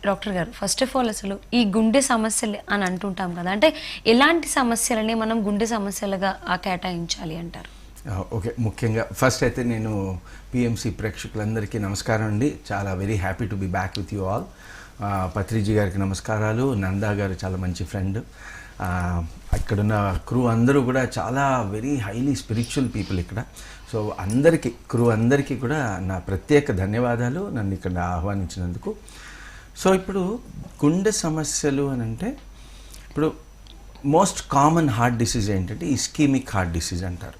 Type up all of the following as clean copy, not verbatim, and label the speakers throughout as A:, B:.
A: Doctor గారు, first of all అసలు ఈ గుండె సమస్యలు అని అంటుంటాం కదా, అంటే ఎలాంటి సమస్యలని మనం గుండె సమస్యలుగా కేటాయించాలి అంటారు?
B: ఓకే, ముఖ్యంగా ఫస్ట్ అయితే నేను పిఎంసి ప్రేక్షకులందరికీ నమస్కారం అండి. చాలా very happy to be back with you all. Patriji గారికి నమస్కారాలు. నందా గారు చాలా మంచి ఫ్రెండ్. ఇక్కడున్న క్రూ అందరూ కూడా చాలా వెరీ హైలీ స్పిరిచువల్ పీపుల్ ఇక్కడ. సో అందరికీ, క్రూ అందరికీ కూడా నా ప్రత్యేక ధన్యవాదాలు నన్ను ఇక్కడ ఆహ్వానించినందుకు. సో ఇప్పుడు గుండె సమస్యలు అని అంటే, ఇప్పుడు మోస్ట్ కామన్ హార్ట్ డిసీజ్ ఏంటంటే ఇస్కీమిక్ హార్ట్ డిసీజ్ అంటారు.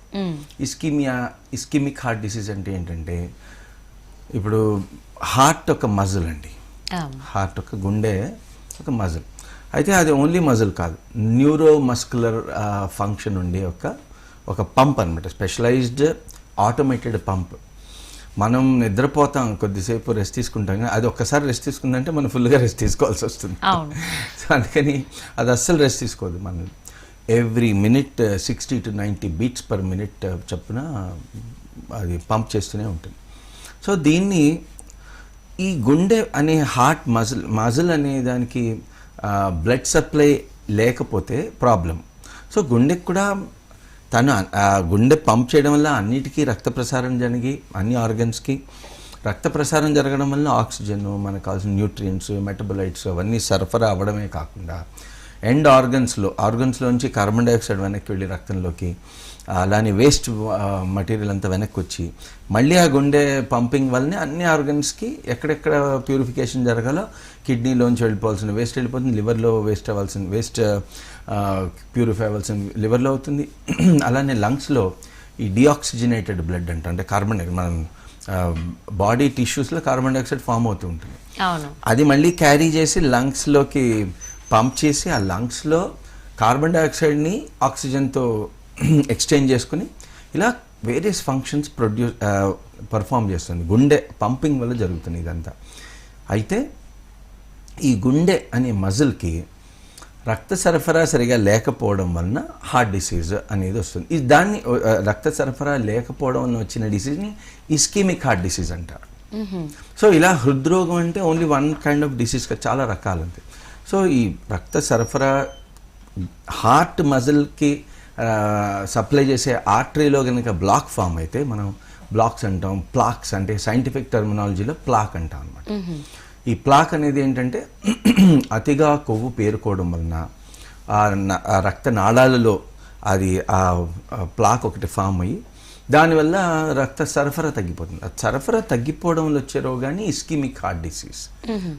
B: ఇస్కీమిక్ హార్ట్ డిసీజ్ అంటే ఏంటంటే, ఇప్పుడు హార్ట్ ఒక మజిల్ అండి. హార్ట్ ఒక గుండె ఒక మజిల్. అయితే అది ఓన్లీ మజిల్ కాదు, న్యూరో మస్కులర్ ఫంక్షన్ ఉండే ఒక పంప్ అనమాట, స్పెషలైజ్డ్ ఆటోమేటెడ్ పంప్. మనం నిద్రపోతాం, కొద్దిసేపు రెస్ట్ తీసుకుంటాం, కానీ అది ఒక్కసారి రెస్ట్ తీసుకుందంటే మనం ఫుల్గా రెస్ట్ తీసుకోవాల్సి వస్తుంది. సో అందుకని అది అస్సలు రెస్ట్ తీసుకోదు. మనం every minute 60 to 90 beats per minute చొప్పున అది పంప్ చేస్తూనే ఉంటుంది. సో దీన్ని, ఈ గుండె అనే హార్ట్ మజిల్ అనే దానికి బ్లడ్ సప్లై లేకపోతే ప్రాబ్లం. సో గుండెకి కూడా గుండె పంప్ చేయడం వల్ల అన్నిటికీ రక్త ప్రసారం జరిగి, అన్ని ఆర్గన్స్కి రక్త ప్రసారం జరగడం వల్ల ఆక్సిజన్, మనకు కావాల్సిన న్యూట్రియంట్స్, మెటబలైట్స్ అవన్నీ సరఫరా అవ్వడమే కాకుండా ఎండ్ ఆర్గన్స్లోంచి కార్బన్ డైఆక్సైడ్ వెనక్కి వెళ్ళి రక్తంలోకి, అలానే వేస్ట్ మటీరియల్ అంతా వెనక్కి వచ్చి మళ్ళీ ఆ గుండె పంపింగ్ వల్లనే అన్ని ఆర్గన్స్కి ఎక్కడెక్కడ ప్యూరిఫికేషన్ జరగాలో కిడ్నీలోంచి వెళ్ళిపోవాల్సిన వేస్ట్ వెళ్ళిపోతుంది, లివర్లో వేస్ట్ ప్యూరిఫై అవ్వాల్సిన లివర్లో అవుతుంది. అలానే లంగ్స్లో ఈ డిఆక్సిజనేటెడ్ బ్లడ్ అంటే కార్బన్ డైఆక్సైడ్, మనం బాడీ టిష్యూస్లో కార్బన్ డైఆక్సైడ్ ఫామ్ అవుతూ ఉంటుంది. అది మళ్ళీ క్యారీ చేసి లంగ్స్లోకి పంప్ చేసి ఆ లంగ్స్లో కార్బన్ డైఆక్సైడ్ని ఆక్సిజన్తో ఎక్స్చేంజ్ చేసుకుని ఇలా వేరియస్ ఫంక్షన్స్ పర్ఫామ్ చేస్తుంది. గుండె పంపింగ్ వల్ల జరుగుతుంది ఇదంతా. అయితే ఈ గుండె అనే మజిల్కి రక్త సరఫరా సరిగా లేకపోవడం వలన హార్ట్ డిసీజ్ అనేది వస్తుంది. దాన్ని రక్త సరఫరా లేకపోవడం వల్ల వచ్చిన డిసీజ్ని ఇస్కీమిక్ హార్ట్ డిసీజ్ అంటారు. సో ఇలా హృద్రోగం అంటే only one kind of disease, చాలా రకాలు అంతే. సో ఈ రక్త సరఫరా హార్ట్ మజిల్కి సప్లై చేసే ఆర్టరీలో కనుక బ్లాక్ ఫామ్ అయితే మనం బ్లాక్స్ అంటాం. ప్లాక్స్ అంటే సైంటిఫిక్ టర్మినాలజీలో ప్లాక్ అంటాం అనమాట. ఈ ప్లాక్ అనేది ఏంటంటే అతిగా కొవ్వు పేరుకోవడం వలన ఆ రక్త నాళాలలో అది ఆ ప్లాక్ ఒకటి ఫామ్ అయ్యి దానివల్ల రక్త సరఫరా తగ్గిపోతుంది. ఆ సరఫరా తగ్గిపోవడం వల్ల వచ్చే రోగాన్ని ఇస్కీమిక్ హార్ట్ డిసీజ్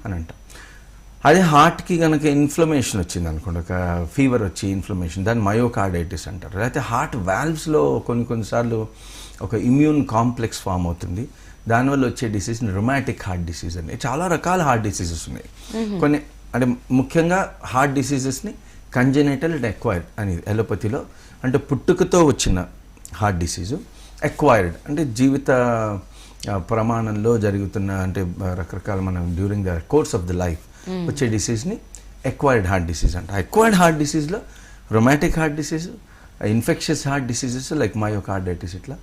B: అని అంటాం. అదే హార్ట్కి కనుక ఇన్ఫ్లమేషన్ వచ్చింది అనుకోండి, ఒక ఫీవర్ వచ్చి ఇన్ఫ్లమేషన్, దాన్ని మయోకార్డైటిస్ అంటారు. అయితే హార్ట్ వాల్వ్స్లో కొన్నిసార్లు ఒక ఇమ్యూన్ కాంప్లెక్స్ ఫామ్ అవుతుంది, దానివల్ల వచ్చే డిసీజ్ని రొమాటిక్ హార్ట్ డిసీజ్ అని. చాలా రకాల హార్ట్ డిసీజెస్ ఉన్నాయి. కొన్ని అంటే ముఖ్యంగా హార్ట్ డిసీజెస్ని కంజెనిటల్ అండ్ ఎక్వైర్డ్ అని ఎలోపతిలో, అంటే పుట్టుకతో వచ్చిన హార్ట్ డిసీజు, ఎక్వైర్డ్ అంటే జీవిత ప్రమాణంలో జరుగుతున్న, అంటే రకరకాల మనం during the course of the life వచ్చే డిసీజ్ని ఎక్వైర్డ్ హార్ట్ డిసీజ్ అంట. ఎక్వైర్డ్ హార్ట్ డిసీజ్లో rheumatic heart disease, infectious heart diseases like myocarditis, ఇట్లా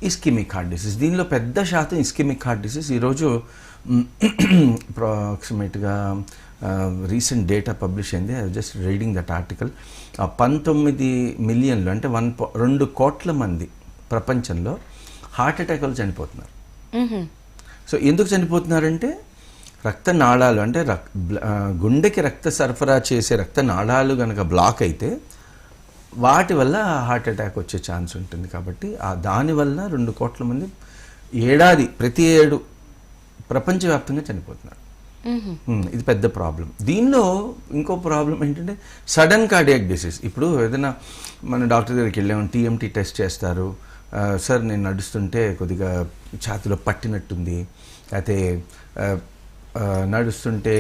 B: ఇస్కిమిక్ హార్ట్ డిసీజ్. దీనిలో పెద్ద శాతం ఇస్కిమిక్ హార్ట్ డిసీజ్. ఈరోజు అప్రాక్సిమేట్గా రీసెంట్ డేటా పబ్లిష్ అయింది, I just reading that article. 19 మిలియన్లు అంటే 2 కోట్ల మంది ప్రపంచంలో హార్ట్ అటాక్ వల్ల చనిపోతున్నారు. సో ఎందుకు చనిపోతున్నారంటే రక్త నాళాలు, అంటే గుండెకి రక్త సరఫరా చేసే రక్త నాళాలు కనుక బ్లాక్ అయితే వాటి వల్ల హార్ట్ అటాక్ వచ్చే ఛాన్స్ ఉంటుంది. కాబట్టి దానివల్ల 2 కోట్ల మంది ప్రతి ఏడు ప్రపంచవ్యాప్తంగా చనిపోతున్నారు. ఇది పెద్ద ప్రాబ్లం. దీనిలో ఇంకో ప్రాబ్లం ఏంటంటే సడన్ కార్డియాక్ డిసీజ్. ఇప్పుడు ఏదైనా మన డాక్టర్ దగ్గరికి వెళ్ళాము, టీఎంటీ టెస్ట్ చేస్తారు, సార్ నేను నడుస్తుంటే కొద్దిగా ఛాతీలో పట్టినట్టుంది, అయితే నడుస్తుంటే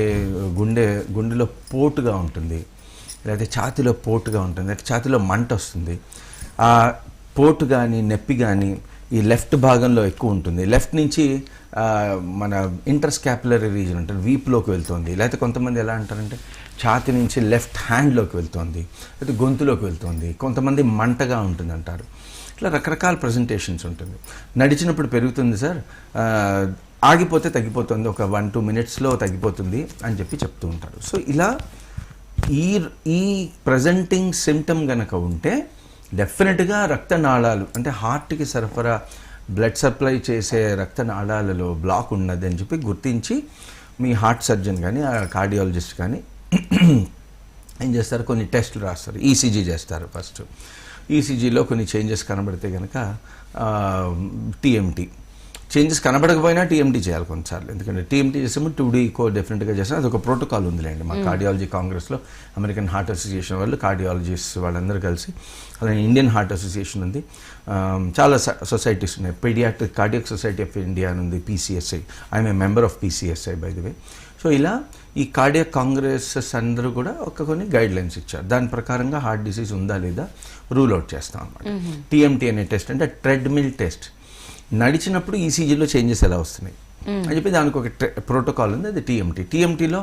B: గుండెలో పోటుగా ఉంటుంది, లేకపోతే ఛాతీలో పోటుగా ఉంటుంది, లేకపోతే ఛాతీలో మంట వస్తుంది. ఆ పోటు కానీ నొప్పి కానీ ఈ లెఫ్ట్ భాగంలో ఎక్కువ ఉంటుంది. లెఫ్ట్ నుంచి మన ఇంటర్స్కాపులరీ రీజన్ ఉంటుంది, వీపులోకి వెళ్తుంది. లేకపోతే కొంతమంది ఎలా అంటారంటే ఛాతీ నుంచి లెఫ్ట్ హ్యాండ్లోకి వెళ్తుంది, లేకపోతే గొంతులోకి వెళ్తుంది. కొంతమంది మంటగా ఉంటుంది అంటారు. ఇట్లా రకరకాల ప్రజెంటేషన్స్ ఉంటుంది. నడిచినప్పుడు పెరుగుతుంది సార్, ఆగిపోతే తగ్గిపోతుంది, ఒక 1-2 మినిట్స్లో తగ్గిపోతుంది అని చెప్పి చెప్తూ ఉంటారు. సో ఇలా ఈ ప్రజెంటింగ్ సిమ్టమ్ గనక ఉంటే డెఫినెట్గా రక్తనాళాలు అంటే హార్ట్కి సరఫరా బ్లడ్ సప్లై చేసే రక్తనాళాలలో బ్లాక్ ఉన్నది అని చెప్పి గుర్తించి మీ హార్ట్ సర్జన్ కానీ కార్డియాలజిస్ట్ కానీ ఏం చేస్తారు, కొన్ని టెస్టులు రాస్తారు. ఈసీజీ చేస్తారు ఫస్ట్. ఈసీజీలో కొన్ని చేంజెస్ కనబడితే కనుక టీఎంటీ, చేంజెస్ కనబడకపోయినా టీఎంటీ చేయాలి కొన్నిసార్లు. ఎందుకంటే టీఎంటీ చేసాము 2D డెఫినెట్గా చేస్తాం. అది ఒక ప్రోటోకాల్ ఉందిలేండి మా కార్డియాలజీ కాంగ్రెస్లో. అమెరికన్ హార్ట్ అసోసియేషన్ వాళ్ళు, కార్డియాలజిస్ట్ వాళ్ళందరూ కలిసి, అలాగే ఇండియన్ హార్ట్ అసోసియేషన్ ఉంది, చాలా సొసైటీస్ ఉన్నాయి. Pediatric cardiac society of India అని ఉంది, PCSI. I'm a member of PCSI by the way. So ఇలా ఈ కార్డియాక్ కాంగ్రెసెస్ అందరూ కూడా కొన్ని గైడ్ లైన్స్ ఇచ్చారు. దాని ప్రకారంగా హార్ట్ డిసీజ్ ఉందా లేదా రూల్ అవుట్ చేస్తాం అన్నమాట. టీఎంటీ అనే టెస్ట్ అంటే ట్రెడ్మిల్ టెస్ట్. నడిచినప్పుడు ఈసీజీలో చేంజెస్ ఎలా వస్తున్నాయి అని చెప్పి దానికి ఒక ప్రోటోకాల్ ఉంది, అది టీఎంటీ. టీఎంటీలో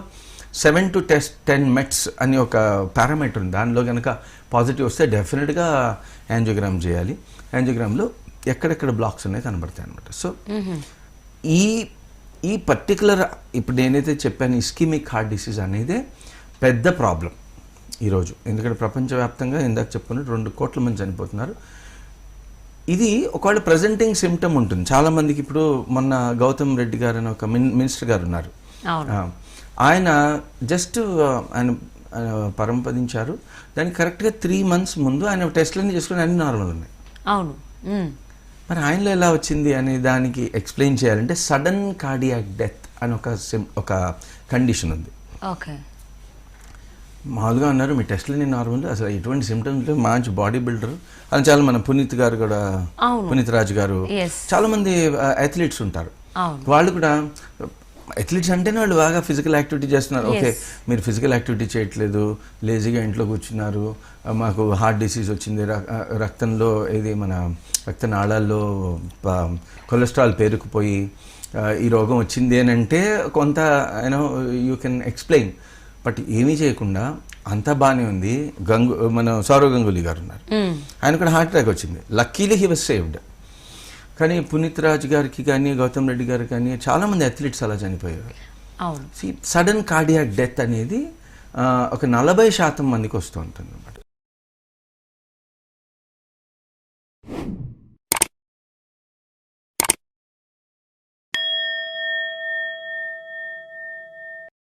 B: 7 to 10 మెట్స్ అని ఒక పారామీటర్ ఉంది. దానిలో కనుక పాజిటివ్ వస్తే డెఫినెట్గా యాంజియోగ్రామ్ చేయాలి. యాంజియోగ్రామ్లో ఎక్కడెక్కడ బ్లాక్స్ ఉన్నాయి కనబడతాయి అనమాట. సో ఈ పర్టికులర్ ఇప్పుడు నేనైతే చెప్పాను ఇస్కిమిక్ హార్ట్ డిసీజ్ అనేది పెద్ద ప్రాబ్లం ఈరోజు. ఎందుకంటే ప్రపంచవ్యాప్తంగా ఇందాక చెప్పుకున్నట్టు 2 కోట్ల మంది చనిపోతున్నారు. ఇది ఒకవేళ ప్రజెంటింగ్ సిమ్టమ్ ఉంటుంది చాలామందికి. ఇప్పుడు మొన్న గౌతమ్ రెడ్డి గారు అని ఒక మినిస్టర్ గారు ఉన్నారు. ఆయన జస్ట్ ఆయన పరంపదించారు. దానికి కరెక్ట్గా 3 months ముందు ఆయన టెస్ట్లన్నీ చేసుకుని అన్ని నార్మల్ ఉన్నాయి.
A: అవును.
B: మరి ఆయనలో ఎలా వచ్చింది అని దానికి ఎక్స్ప్లెయిన్ చేయాలంటే సడన్ కార్డియాక్ డెత్ అని ఒక కండిషన్ ఉంది.
A: ఓకే.
B: మామూలుగా అన్నారు మీ టెస్ట్లన్నీ నార్మల్, అసలు ఎటువంటి సిమ్టమ్స్ లేవు, మంచి బాడీ బిల్డర్ అని. చాలా మన పునీత్ గారు కూడా, పునీత్ రాజ్ గారు, చాలా మంది అథ్లీట్స్ ఉంటారు. వాళ్ళు కూడా అథ్లీట్స్ అంటేనే వాళ్ళు బాగా ఫిజికల్ యాక్టివిటీ చేస్తున్నారు. ఓకే, మీరు ఫిజికల్ యాక్టివిటీ చేయట్లేదు, లేజీగా ఇంట్లో కూర్చున్నారు, మాకు హార్ట్ డిసీజ్ వచ్చింది, రక్తంలో ఇది మన రక్తనాళాల్లో కొలెస్ట్రాల్ పేరుకుపోయి ఈ రోగం వచ్చింది అని అంటే కొంత యూ కెన్ ఎక్స్ప్లెయిన్. బట్ ఏమీ చేయకుండా అంతా బాగానే ఉంది. మన సౌరవ్ గంగూలీ గారు ఉన్నారు, ఆయన కూడా హార్ట్ అటాక్ వచ్చింది. Luckily he was saved. కానీ పునీత్ రాజ్ గారికి కానీ గౌతమ్ రెడ్డి గారికి కానీ చాలామంది అథ్లీట్స్ అలా చనిపోయారు. సడన్ కార్డియాక్ డెత్ అనేది ఒక 40% మందికి వస్తూ ఉంటుంది.